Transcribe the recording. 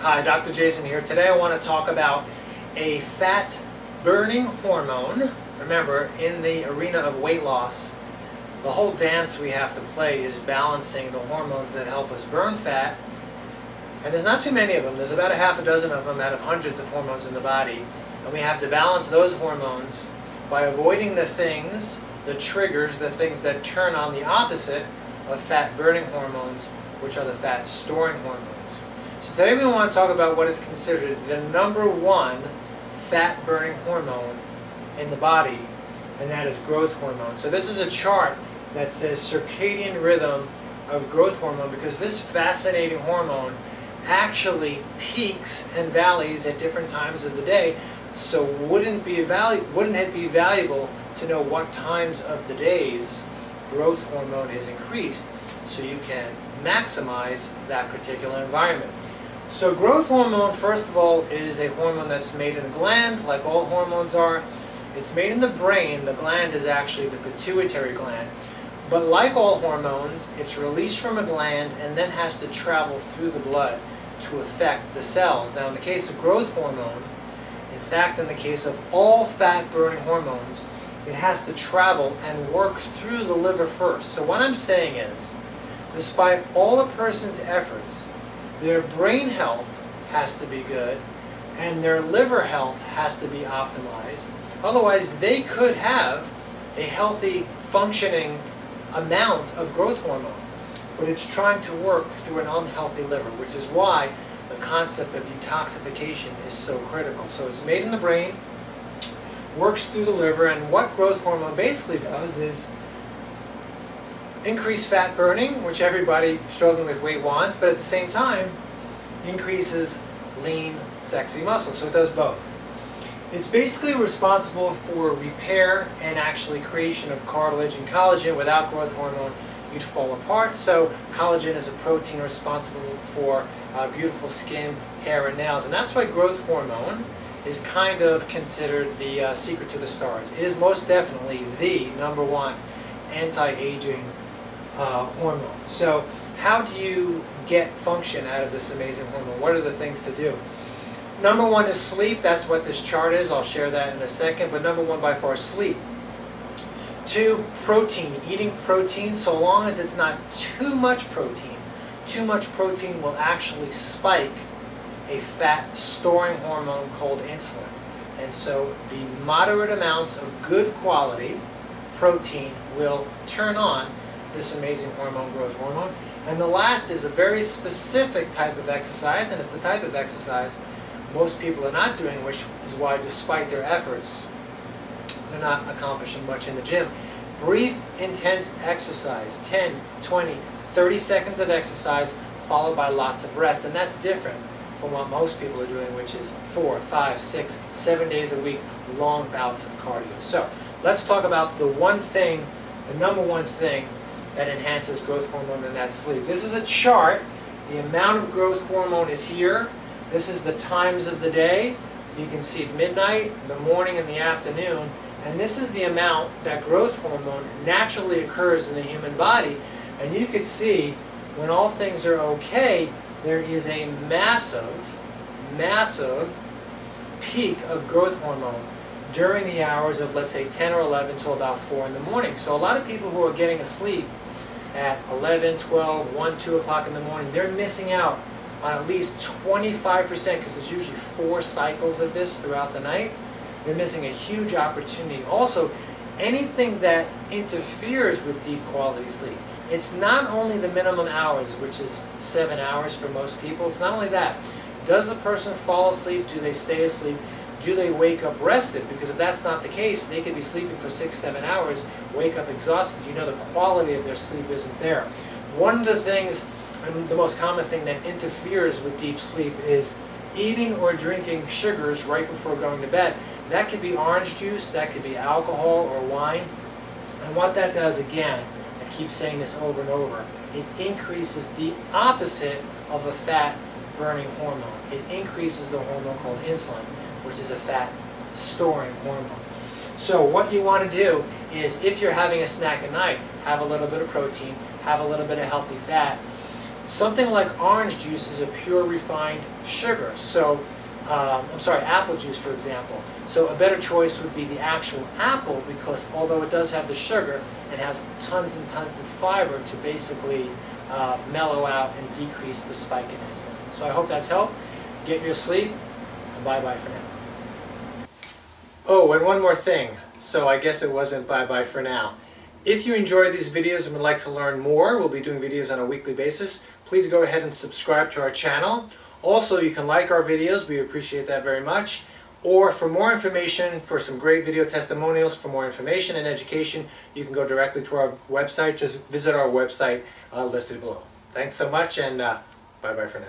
Hi, Dr. Jason here. Today I want to talk about a fat-burning hormone. Remember, in the arena of weight loss, the whole dance we have to play is balancing the hormones that help us burn fat. And there's not too many of them. There's about a half a dozen of them out of hundreds of hormones in the body. And we have to balance those hormones by avoiding the things, the triggers, the things that turn on the opposite of fat-burning hormones, which are the fat-storing hormones. So today we want to talk about what is considered the #1 fat-burning hormone in the body, and that is growth hormone. So this is a chart that says circadian rhythm of growth hormone, because this fascinating hormone actually peaks and valleys at different times of the day. So wouldn't it be valuable to know what times of the days growth hormone is increased so you can maximize that particular environment? So growth hormone, first of all, is a hormone that's made in a gland, like all hormones are. It's made in the brain. The gland is actually the pituitary gland. But like all hormones, it's released from a gland and then has to travel through the blood to affect the cells. Now in the case of growth hormone, in fact in the case of all fat-burning hormones, it has to travel and work through the liver first. So what I'm saying is, despite all a person's efforts, their brain health has to be good and their liver health has to be optimized. Otherwise, they could have a healthy, functioning amount of growth hormone, but it's trying to work through an unhealthy liver, which is why the concept of detoxification is so critical. So it's made in the brain, works through the liver, and what growth hormone basically does is increase fat burning, which everybody struggling with weight wants, but at the same time increases lean, sexy muscle. So it does both. It's basically responsible for repair and actually creation of cartilage and collagen. Without growth hormone, you'd fall apart. So collagen is a protein responsible for beautiful skin, hair, and nails. And that's why growth hormone is kind of considered the secret to the stars. It is most definitely the #1 anti-aging hormone. So how do you get function out of this amazing hormone? What are the things to do? #1 is sleep. That's what this chart is. I'll share that in a second. But #1 by far is sleep. 2, protein. Eating protein, so long as it's not too much protein. Too much protein will actually spike a fat-storing hormone called insulin. And so the moderate amounts of good quality protein will turn on this amazing hormone, growth hormone. And the last is a very specific type of exercise, and it's the type of exercise most people are not doing, which is why, despite their efforts, they're not accomplishing much in the gym. Brief, intense exercise, 10, 20, 30 seconds of exercise, followed by lots of rest. And that's different from what most people are doing, which is 4, 5, 6, 7 days a week, long bouts of cardio. So let's talk about the one thing, the #1 thing that enhances growth hormone, and that's sleep. This is a chart. The amount of growth hormone is here. This is the times of the day. You can see midnight, the morning, and the afternoon. And this is the amount that growth hormone naturally occurs in the human body. And you can see when all things are okay, there is a massive, massive peak of growth hormone during the hours of, let's say, 10 or 11 till about 4 in the morning. So a lot of people who are getting asleep at 11, 12, 1, 2 o'clock in the morning, they're missing out on at least 25%, because there's usually 4 cycles of this throughout the night. They're missing a huge opportunity. Also, anything that interferes with deep quality sleep. It's not only the minimum hours, which is 7 hours for most people. It's not only that. Does the person fall asleep? Do they stay asleep? Do they wake up rested? Because if that's not the case, they could be sleeping for 6, 7 hours, wake up exhausted. You know the quality of their sleep isn't there. One of the things, and the most common thing that interferes with deep sleep, is eating or drinking sugars right before going to bed. That could be orange juice, that could be alcohol or wine. And what that does, again, I keep saying this over and over, it increases the opposite of a fat-burning hormone. It increases the hormone called insulin, which is a fat-storing hormone. So what you want to do is, if you're having a snack at night, have a little bit of protein, have a little bit of healthy fat, Something like orange juice is a pure refined sugar. So, apple juice, for example. So a better choice would be the actual apple, because although it does have the sugar, it has tons and tons of fiber to basically mellow out and decrease the spike in insulin. So I hope that's helped. Get your sleep, and bye-bye for now. Oh, and one more thing. So I guess it wasn't bye-bye for now. If you enjoy these videos and would like to learn more, we'll be doing videos on a weekly basis. Please go ahead and subscribe to our channel. Also, you can like our videos. We appreciate that very much. Or for more information, for some great video testimonials, for more information and education, you can go directly to our website. Just visit our website listed below. Thanks so much, and bye-bye for now.